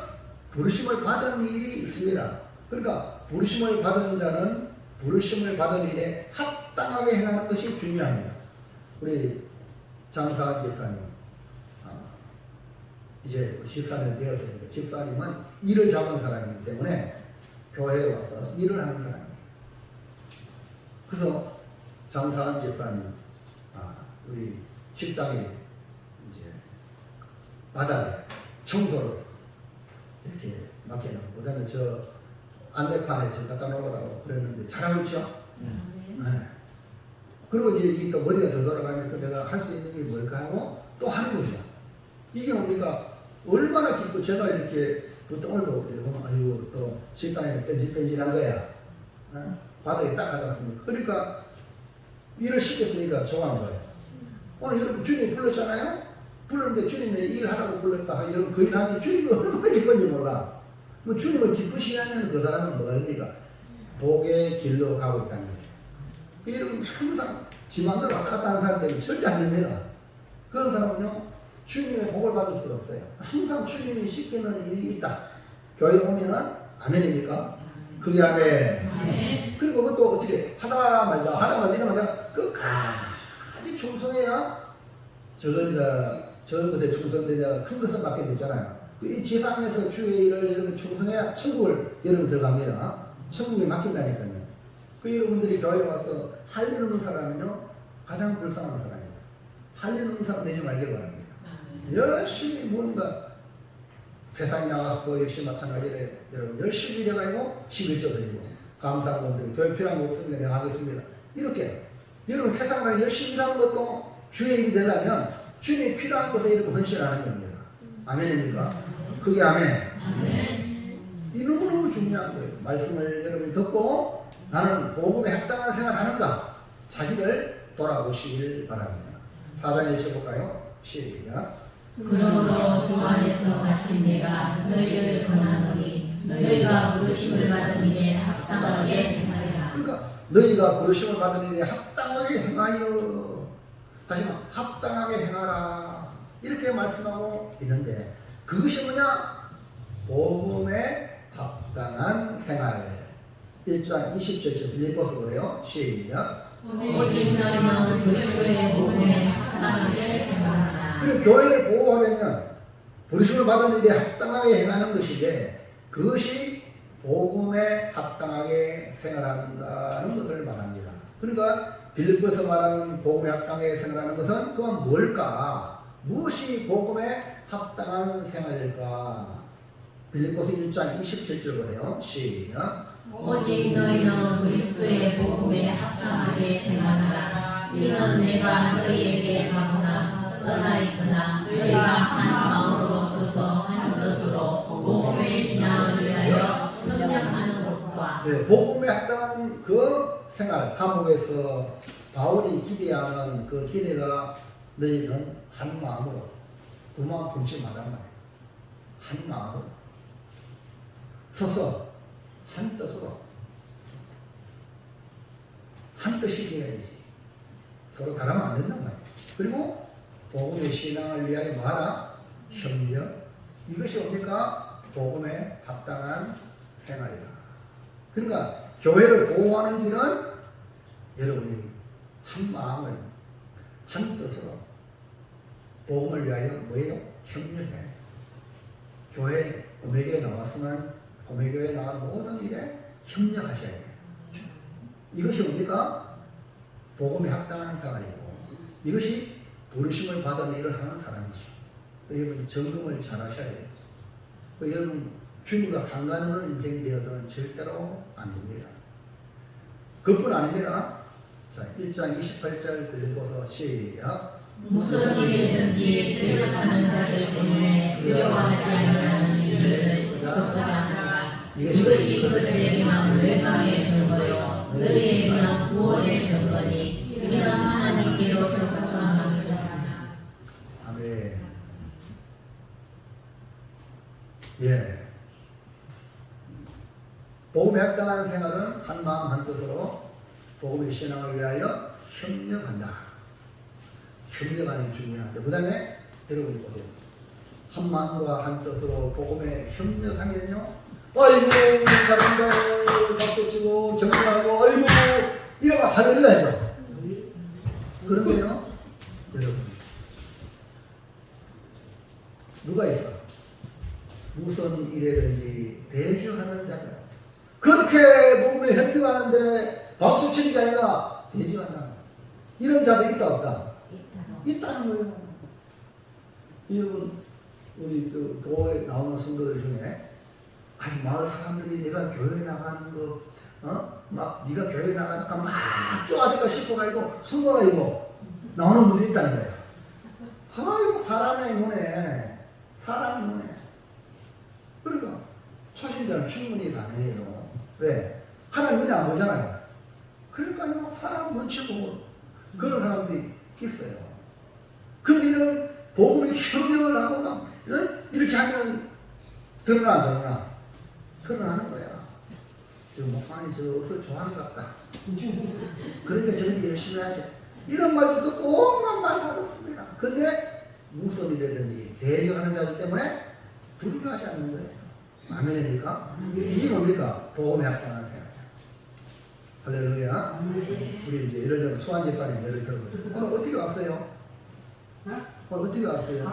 부르심을 받은 일이 있습니다. 그러니까 부르심을 받은 자는 부르심을 받은 일에 합당하게 행하는 것이 중요합니다. 우리 장사한 집사님, 이제 14년 되었으니까 집사님은 일을 잡은 사람이기 때문에 교회에 와서 일을 하는 사람입니다. 그래서 장사한 집사님, 우리 식당에 이제 바닥에 청소를 이렇게 맡겨놓고, 그 다음에 저 안내판에 저 갖다 놓으라고 그랬는데 잘하고 있죠? 네. 그리고 이제 또 머리가 더 돌아가니까 내가 할 수 있는 게 뭘까 하고 또 하는 거죠. 이게 뭡니까? 얼마나 기쁘고 제가 이렇게 부똥을도 보면 아이고 또 식당에 뺀질뺀질한 거야. 바닥에 딱 가져왔습니다. 그러니까 일을 시켰으니까 좋아하는 거예요. 오늘 여러분 주님이 불렀잖아요? 불렀는데 주님이 일하라고 불렀다. 이러면 그 일하면 주님이 얼마나 기쁜지 몰라. 뭐 주님을 기쁘시하면 그 사람은 뭐가 됩니까? 복의 길로 가고 있다는 거예요. 그 여러분 항상 지 마음대로 왔다 갔다 하는 사람들은 절대 안 됩니다. 그런 사람은요, 주님의 복을 받을 수가 없어요. 항상 주님이 시키는 일이 있다. 교회 오면은 아멘입니까? 그게 아멘. 그리고 그것도 어떻게 하다 말다 이러면 끝까지 충성해야 저런 것에 충성되냐 큰 것을 맡게 되잖아요. 이 지상에서 주의 일을 여러분 충성해야 천국을 여러분 들어갑니다. 천국에 맡긴다니까요. 그 여러분들이 교회에 와서 할 일 없는 사람은요, 가장 불쌍한 사람이에요. 할 일 없는 사람 되지 말기 바랍니다. 열심히 뭔가 세상에 나와서 역시 마찬가지로 여러분 열심히 일해가지고 11조 드리고 감사한 분들 교회 필요한 거 없으면 내가 하겠습니다. 이렇게 여러분 세상에 열심히 일하는 것도 주의 일이 되려면 주님이 필요한 것에 이렇게 헌신하는 겁니다. 아멘입니까? 그게 아멘. 이 너무너무 중요한 거예요. 말씀을 여러분이 듣고 나는 복음에 합당한 생활하는가? 자기를 돌아보시길 바랍니다. 4장 읽어볼까요? 시작. 그러므로 주 안에서 갇힌 내가 너희를 권하노니 너희가 부르심을 받은 일에 합당하게 행하여라. 그러니까 너희가 부르심을 받은 일에 합당하게 행하여. 다시 한번 합당하게 행하라. 이렇게 말씀하고 있는데 그것이 뭐냐? 복음에 합당한 생활. 1장 20절째 빌립보서 보세요. 시작. 오직 너희는 그리스도의 복음에 합당하게 생활하라. 그럼 교회를 보호하려면 부르심을 받은 일에 합당하게 행하는 것인데 그것이 복음에 합당하게 생활한다는 것을 말합니다. 그러니까 빌립보에서 말하는 복음에 합당하게 생활하는 것은 또한 뭘까? 무엇이 복음에 합당한 생활일까? 빌립보서 1장 27절 보세요. 시작. 오직 너희는 그리스도의 복음에 합당하게 생활하라. 이는 내가 너희에게 하거나 떠나 있으나 너희가 한 마음으로 서서 한 뜻으로 복음의 신앙을 위하여 협력하는 것과 네, 복음에 합당한 그 생활, 감옥에서 바울이 기대하는 그 기대가 너희는 한 마음으로, 두 마음 분치 말란 말이에요. 한 마음으로 서서 한 뜻으로, 한 뜻이 되어야지. 서로 다르면 안 된단 말이에요. 그리고 복음의 신앙을 위하여 뭐하라? 협력. 이것이 뭡니까? 복음에 합당한 생활이다. 그러니까 교회를 보호하는 길은 여러분이 한 마음을, 한 뜻으로 복음을 위하여 뭐예요? 협력해야 돼요. 교회, 고매교회 나왔으면 고매교회 나온 모든 일에 협력하셔야 돼요. 이것이 뭡니까? 복음에 합당한 생활이고 이것이 부르심을 받은 일을 하는 사람이죠. 여러분 점검을 잘 하셔야 돼요. 여러분 주님과 상관없는 인생이 되어서는 절대로 안 됩니다. 그뿐 아닙니다. 자, 1장 28절 빌립보서 시작. 무슨 일이든지 부족하는 자들 때문에 두려워하지 아니하는 일을 걱정하느라 이것이 그들에게만 멸망의 증거요 너희에게는 구원의 증거니 이는 하나님께로 전파한 것이다. 아멘. 예. 복음에 합당한 생활은 한 마음 한 뜻으로 복음의 신앙을 위하여 협력한다. 협력하는 게 중요하다. 그 다음에 여러분이 보세요. 한 마음과 한 뜻으로 복음에 협력하면요. 아이고 사람들 박수 치고 정신하고 아이고 이러면 할렐루야죠. 그런데요. 여러분 누가 있어? 무슨 일이든지 대지하는 자들. 그렇게 복음에 협력하는데 박수 치는 게 아니라 대지한다는 거예요. 이런 자도 있다 없다? 있다는 거예요. 여러분 우리 또 교회 나오는 성도들 중에 아니 마을 사람들이 내가 교회 나가는 거 막 네가 교회 나가니까 막 쪼아들까 싶어가지고 숨어가지고 나오는 분들이 있다는 거예요. 아이고 사람의 눈에 그러니까 초신자는 충분히 가능해요. 왜? 하나님 눈에 안 보잖아요. 그러니까요 사람 눈치 보고 그런 사람들이 있어요. 근데 이런 복음의 협력을 하고 이렇게 하면 드러나 드러나는 거야. 지금 목사님 저것을 좋아하는 것 같다. 그러니까 저렇게 열심히 하죠. 이런 말도 듣고 온갖 말 다 듣습니다. 근데 무슨 일이든지 대적하는 자들 때문에 두려워하지 않는 거예요. 아멘입니까? 이게 뭡니까? 복음에 합당한 생활이야. 할렐루야. 우리 이제 예를 들면 수환 집사님 예를 들어보죠. 오늘 어떻게 왔어요? 오늘 어떻게 왔어요?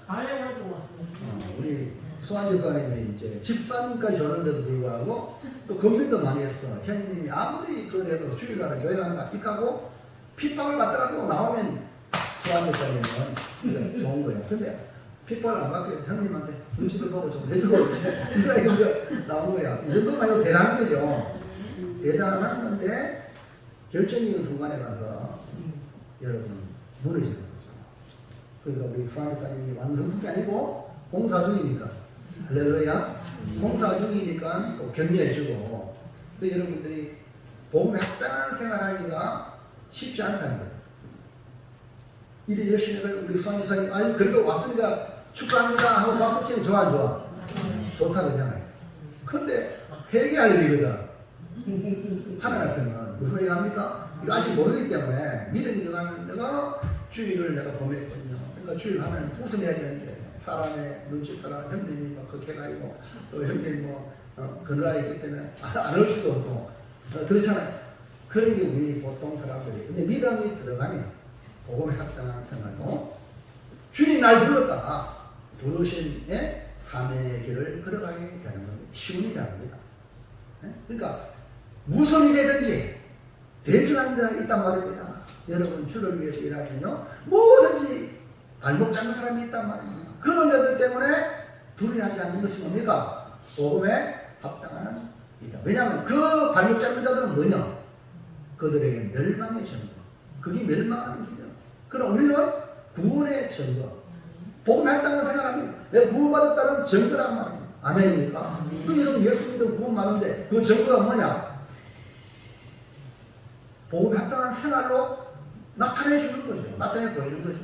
가려가지고 왔어요. 우리 수환 집사님이 이제 집사님까지 오는데도 불구하고 또 건배도 많이 했어. 형님이 아무리 그래도 주일날은 교회 가는 거 픽하고 핍박을 받더라도 나오면 수환 집사님은 진짜 좋은 거예요. 근데 핍박을 안 받게 형님한테 눈치도 보고 좀 해주고 이렇게 나온 거야. 이 정도만 해도 대단한 거죠. 대단한 건데 결정적인 순간에 가서 여러분 무너지는 거죠. 그러니까 우리 수환 집사님이 완성된 게 아니고 공사 중이니까 할렐루야. 공사 중이니까 또 격려해주고 또 여러분들이 복음에 합당한 생활하기가 쉽지 않다는 거예요. 일이 열심히 해서 우리 수환 집사님 아니 그래도 왔으니까 축하합니다 하고 박수 치면 좋아 안 좋아? 좋다 그러잖아요. 근데 회개할 일이거든. 하나님 앞에는 무슨 회개합니까? 이거 아직 모르기 때문에 믿음이 들어가면 내가 주일을 내가 범했거든요. 그러니까 주일 하면 웃음해야 되는데 사람의 눈치 따라 형님이 뭐 그렇게 가지고 또 형님 뭐 그늘에 있기 때문에 안 올 수도 없고 그렇잖아요. 그런 게 우리 보통 사람들이. 근데 믿음이 들어가면 복음에 합당한 생활도 주님 날 불렀다. 부르신 사명의 길을 걸어가게 되는 겁니다. 쉬운 일이 아닙니다. 그러니까 무슨 일이 되든지 대전한 데가 있단 말입니다. 여러분 주를 위해서 일하면요 뭐든지 발목 잡는 사람이 있단 말입니다. 그런 애들 때문에 두려워하지 않는 것이 뭡니까? 복음에 합당한 이다. 왜냐하면 그 발목 잡는 자들은 뭐냐? 그들에게 멸망의 증거. 그게 멸망하는 길이야. 그럼 우리는 구원의 증거. 복음에 합당한 생각합니다. 내가 구원받았다는 증거란 말입니다. 아멘입니까? 그 여러분 예수 믿으면 구원 받는데 그 증거가 뭐냐? 복음에 합당한 생활로 나타내 주는 거죠. 나타내 보이는 거죠.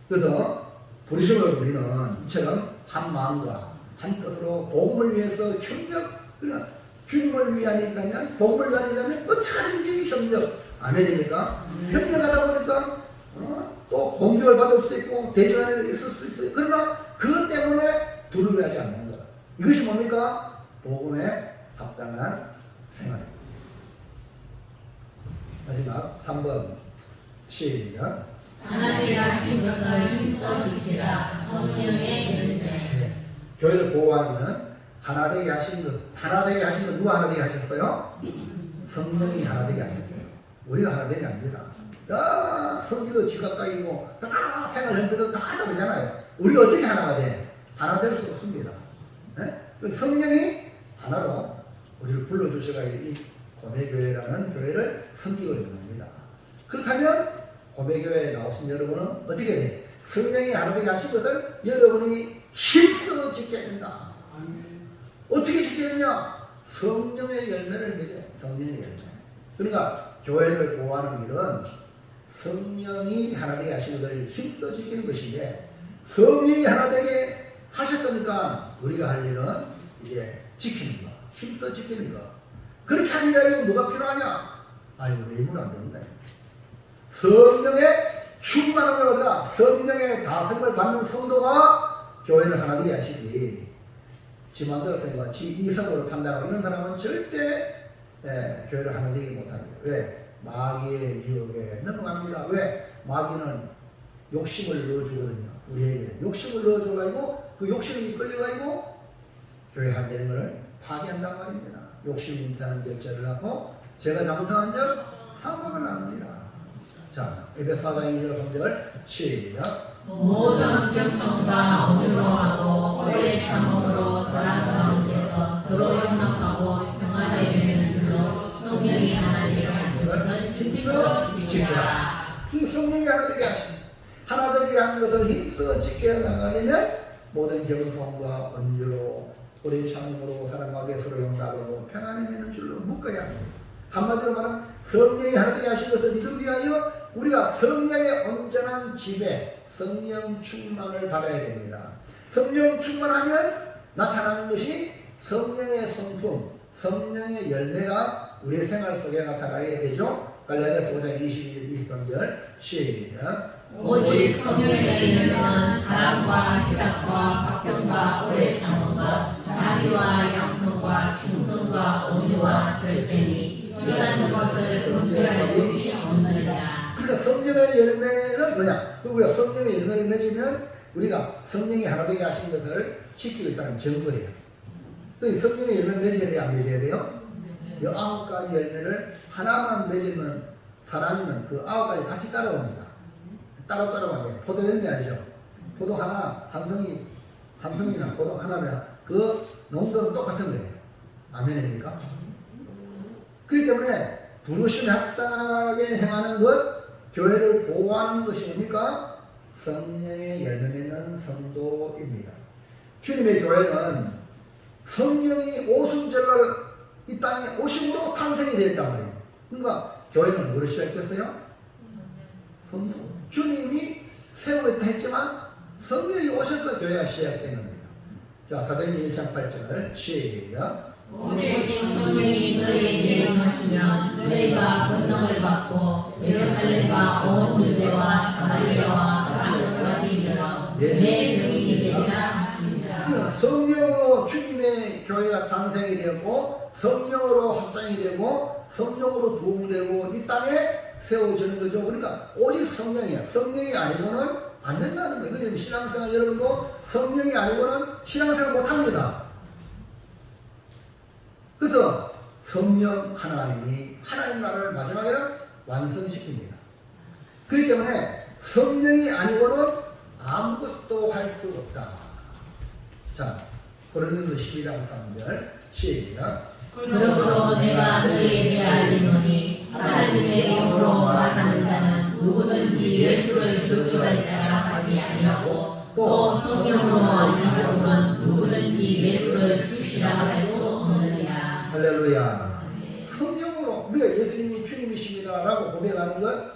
그래서 부르심으로 우리는 이처럼 한 마음과 한 뜻으로 복음을 위해서 협력, 그러니까 주님을 위한 일이라면, 복음을 위한 일이라면 어떻게든지 협력. 아멘입니까? 협력하다 보니까 또 공격을 받을 수도 있고 대전에 있을 수도 있어요. 그러나 그것 때문에 두려워하지 않는 것. 이것이 뭡니까? 복음에 합당한 생활입니다. 마지막 3번 시작. 하나님이 하신 것을 힘써 지키라. 성령의 열매. 교회를 보호하는 것은 하나되게 하신 것. 하나되게 하신 것 누가 하나되게 하셨어요? 성령이 하나되게 하셨어요. 우리가 하나되게 합니다. 다 성기도 지각각이고 다 생활 형태도 다 다르잖아요. 우리가 어떻게 하나가 돼? 하나 될 수 없습니다. 성령이 하나로 우리를 불러주셔가 이 고매교회라는 교회를 섬기고 있는 겁니다. 그렇다면 고매교회에 나오신 여러분은 어떻게 돼? 성령이 하나되게 하신 것을 여러분이 힘써 지켜야 된다. 어떻게 지켜야 되냐? 성령의 열매를 맺어야 성령의 열매. 그러니까 교회를 보호하는 길은 성령이 하나되게 하신 것을 힘써 지키는 것인데 성령이 하나되게 하셨다니까 우리가 할 일은 이제 지키는 거, 힘써 지키는 거. 그렇게 하는 이야기는 뭐가 필요하냐? 아이고 외모는 안 됩니다. 성령의 충만함을 얻으라. 성령의 다스림을 받는 성도가 교회를 하나되게 하시지. 지 마음대로 생각하고 지 이성으로 판단하고 이런 사람은 절대 교회를 하나되게 못합니다. 왜? 마귀의 유혹에 넘어갑니다. 왜? 마귀는 욕심을 넣어주거든요. 우리에게 욕심을 넣어줘가지고 그 욕심이 끌려가지고 교회 안 되는 것을 파괴한단 말입니다. 욕심 인태한 절제를 하고 제가 잘못한 적 사과를 나누리라. 자, 에베소 4장 2절 3절 시작. 모든 겸손과 온유로 하고 오래 참음으로 사랑 가운데서 서로 용납하고 평안을 이루는 줄로 성령이 하나되게 하신 것을 힘써 지키라. 그 성령이 하나되게 하신 하나되게 하는 것을 힘써 지켜 나가려면 모든 겸손과 온유로 오래 참음으로 사랑 가운데 서로 용납하고 평안을 이루는 줄로 묶어야 합니다. 한마디로 말하면 성령이 하나되게 하신 것을 이루기 위하여 우리가 성령의 온전한 지배, 성령 충만을 받아야 됩니다. 성령 충만하면 나타나는 것이 성령의 성품, 성령의 열매가 우리의 생활 속에 나타나게 되죠. 갈라디아서 5장 22, 23절 시작. 오직 성령의 열매는 사랑과 희락과 박병과 오래 참음과 자비와 양성과 충성과 온유와 절제니 이런 것을 금지할 법이 없느니라. 그러니까 성령의 열매는 뭐냐? 우리가 성령의 열매를 맺으면 우리가 성령이 하나되게 하신 것을 지키고 있다는 증거예요. 성령의 열매를 맺어야 돼요? 안 맺어야 돼요? 9가지 열매를 하나만 맺으면 사람이면 그 9가지 같이 따라옵니다. 따라갑니다. 포도 열매 아니죠? 포도 하나, 한 성이나 포도 하나면 그 농도는 똑같은 거예요. 아멘입니까? 그렇기 때문에 부르심에 합당하게 행하는 것, 교회를 보호하는 것이 뭡니까? 성령의 열매 맺는 성도입니다. 주님의 교회는 성령이 오순절날 이 땅에 오심으로 탄생이 되었단 말이에요. 그러니까 교회는 뭐로 시작됐어요? 성령. 주님이 세우겠다 했지만 성령이 오셔서 교회가 시작된 겁니다. 자, 사도행전 1장 8절 시작. 오직 성령이 너희에게 임하시면 너희가 권능을 받고 예루살렘과 온 유대와 사마리아와 땅 끝까지 이르러 내 증인이 되리라 하시니라. 성령으로 주님의 교회가 탄생이 되었고 성령으로 확장이 되고 성령으로 도움되고 이 땅에 세워지는 거죠. 그러니까 오직 성령이야. 성령이 아니고는 안 된다는 거예요. 그러면 신앙생활 여러분도 성령이 아니고는 신앙생활 못합니다. 그래서 성령 하나님이 하나님 나라를 마지막에는 완성시킵니다. 그렇기 때문에 성령이 아니고는 아무것도 할 수 없다. 자, 고린도서 12장 3절 시작. 그러므로 내가 너희에게 알리노니 하나님의 이름으로 말하는 자는 누구든지 예수를 저주할 자라 하지 아니하고 또 성령으로 알리는 누구든지 예수를 주시라 할 수 없느니라. 할렐루야. 성령으로 우리가 예수님이 주님이십니다 라고 고백하는 건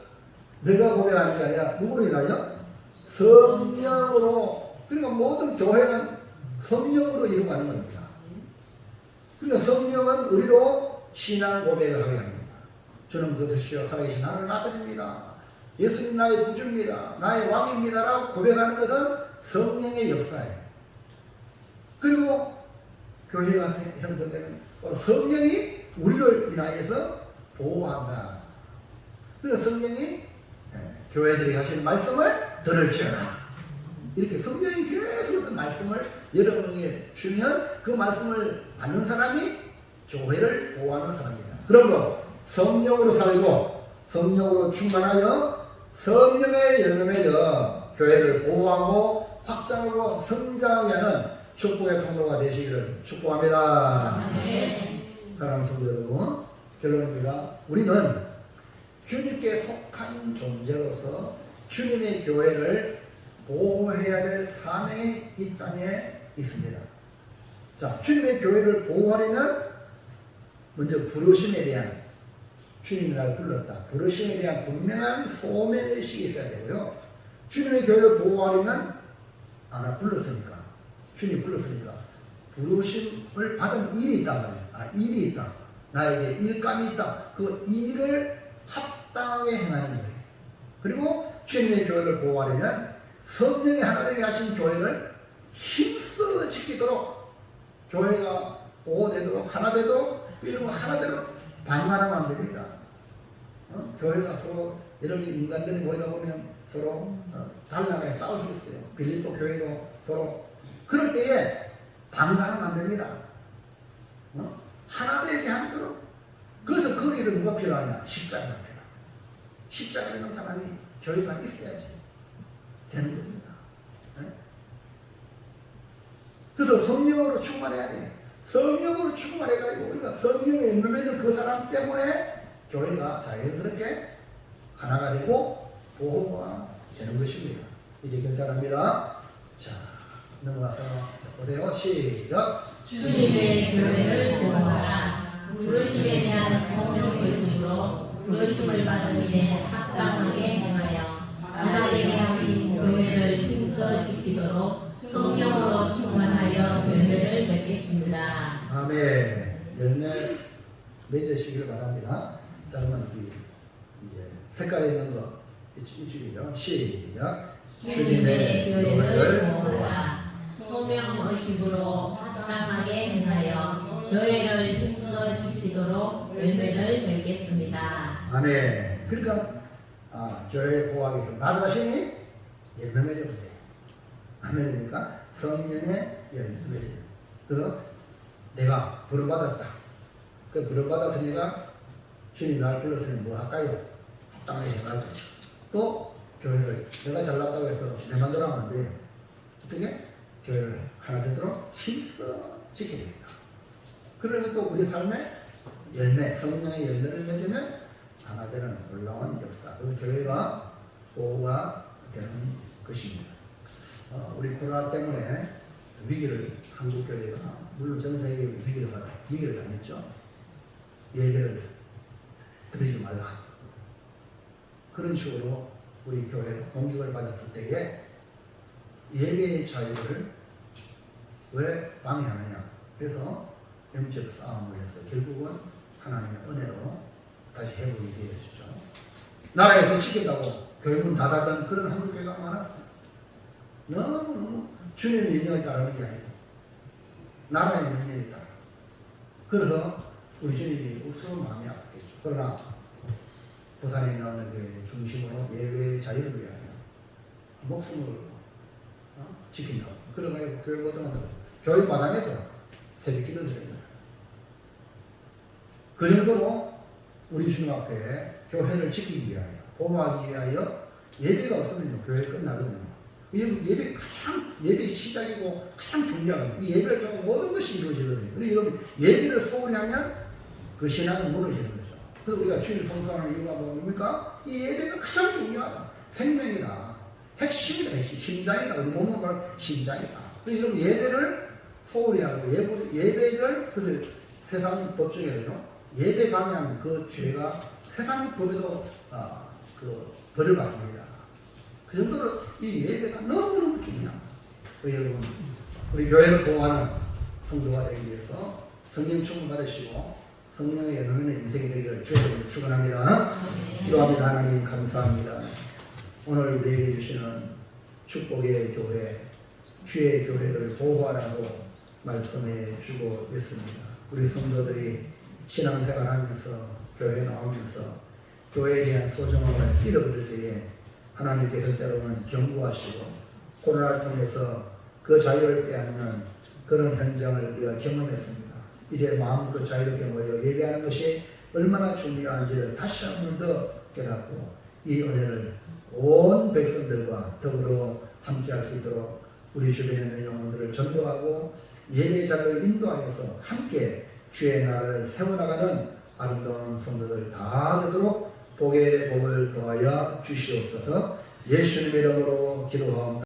내가 고백하는 게 아니라 누구로 인하여? 성령으로. 그러니까 모든 교회는 성령으로 이루어가는 겁니다. 그러니까 성령은 우리로 신앙 고백을 하게 합니다. 주는 그것이요 살아계신 하나님 아들입니다. 예수님 나의 구주입니다. 나의 왕입니다 라고 고백하는 것은 성령의 역사예요. 그리고 교회가 형성되는 성령이 우리를 인하여서 보호한다. 그래서 성령이 교회들이 하시는 말씀을 들을지어다. 이렇게 성령이 계속 어떤 말씀을 여러분에게 주면 그 말씀을 받는 사람이 교회를 보호하는 사람입니다. 그러므로 성령으로 살고 성령으로 충만하여 성령의 열매 맺어 교회를 보호하고 확장하고 성장하게 하는 축복의 통로가 되시기를 축복합니다. 사랑하는 성도 여러분, 결론입니다. 우리는 주님께 속한 존재로서 주님의 교회를 보호해야 될 사명이 이 땅에 있습니다. 자, 주님의 교회를 보호하려면 먼저 부르심에 대한, 주님이 나를 불렀다, 부르심에 대한 분명한 소명의식이 있어야 되고요. 주님의 교회를 보호하려면 나 불렀으니까, 주님 불렀으니까 부르심을 받은 일이 있단 말이에요. 일이 있다. 나에게 일감이 있다. 그 일을 합당하게 행하는 거예요. 그리고 주님의 교회를 보호하려면 성령이 하나 되게 하신 교회를 힘써 지키도록, 교회가 보호되도록 하나 되도록, 그리고 하나 되도록 반만하면 안 됩니다. 교회가 서로 여러 인간들이 모이다 보면 서로 달라게 싸울 수 있어요. 빌립보 교회도 서로. 그럴 때에 반간하면 안 됩니다. 하나 되게 하도록. 그래서 거기에서 뭐가 필요하냐? 십자가가 필요하다. 십자가 있는 사람이 교회가 있어야지 되는 겁니다. 그래서 성령으로 충만해야 돼. 성령으로 충만해가지고 우리가 성령에 있는 그 사람 때문에 교회가 자연스럽게 하나가 되고 보호가 되는 것입니다. 이제 결단합니다. 자, 넘어가서 보세요. 시작. 주님의 교회를 보호하라. 부르심에 대한 소명의식으로 부르심을 받은 일에 합당하게 행하여 하나 되게 하신 교회를 힘써 지키도록 성령으로 충만하여 열매를 맺겠습니다. 아멘. 열매 맺으시기를 바랍니다. 자, 그러면 우리 이제 색깔 있는 거 이쪽이죠. 시작. 주님의 교회를 보호하라. 소명의식으로 합당하게 행하여 교회를 힘써 지키도록 열매를 맺겠습니다. 아멘. 그러니까 교회 보호하기 위해서 나 자신이 열매 맺어보세요. 아멘입니까? 성령의 열매 맺어요. 그래서 내가 부름받았다. 그 부름받았으니까 주님 나를 불렀으니 뭐 할까요? 합당하게 행하죠. 또 교회를 내가 잘났다고 해서 내 맘대로 하면 안 돼요. 어떻게? 교회를 하나 되도록 힘써 지켜야 됩니다. 그러면 또 우리 삶의 열매, 성령의 열매를 맺으면 하나 되는 놀라운 역사, 그 교회가 보호가 되는 것입니다. 우리 코로나 때문에 위기를, 한국교회가 물론 전 세계 위기를 당했죠. 예배를 드리지 말라. 그런 식으로 우리 교회가 공격을 받았을 때에 예배의 자유를 왜 방해하느냐. 그래서 영적 싸움을 해서 결국은 하나님의 은혜로 다시 회복이 되어지죠. 나라에서 시킨다고 교회 문 닫았던 그런 한국교회가 많았어요. 너무 주님의 명령을 따르는 게 아니고 나라의 명령에 따라. 그래서 우리 주님이 없으면 마음이 아프겠죠. 그러나 부산에 있는 어느 교회 중심으로 예외 자유를 위하여 목숨을 지킨다. 그러가지고 교회 고등학교 교회 마당에서 새벽 기도를 드립니다. 그 정도로 우리 주님 앞에 교회를 지키기 위하여 보호하기 위하여 예배가 없으면 교회 끝나거든요. 예배 시작이고 가장 중요하거든요. 이 예배를 통해 모든 것이 이루어지거든요. 그래서 여러분 예배를 소홀히 하면 그 신앙은 무너지는 거죠. 그래서 우리가 주님을 성수하는 이유가 뭡니까? 이 예배가 가장 중요하다. 생명이다. 핵심이다. 핵심. 심장이다. 우리 몸은 바로 심장이다. 그래서 여러분 예배를 소홀히 하고 예배를 그래서 세상 법 중에서요. 예배 방해하면 그 죄가 세상 법에도 그 벌을 받습니다. 그 정도로 이 예배가 너무너무 중요합니다. 여러분 우리 교회를 보호하는 성도가 되기 위해서 성령 충만 받으시고 성령의 연합의 인생이 되기를 주의 축원합니다. 기도합니다. 하나님 감사합니다. 오늘 우리에게 주시는 축복의 교회, 주의 교회를 보호하라고 말씀해 주고 있습니다. 우리 성도들이 신앙생활하면서 교회에 나오면서 교회에 대한 소중함을 잃어버릴 때에 하나님께서 때로는 경고하시고 코로나를 통해서 그 자유를 빼앗는 그런 현장을 우리가 경험했습니다. 이제 마음껏 자유롭게 모여 예배하는 것이 얼마나 중요한지를 다시 한 번 더 깨닫고 이 은혜를 온 백성들과 더불어 함께할 수 있도록 우리 주변에 있는 영혼들을 전도하고 예배 자리를 인도하여서 함께 주의 나라를 세워나가는 아름다운 성도들 다 되도록 복의 복을 더하여 주시옵소서. 예수님의 이름으로 기도하옵나이다.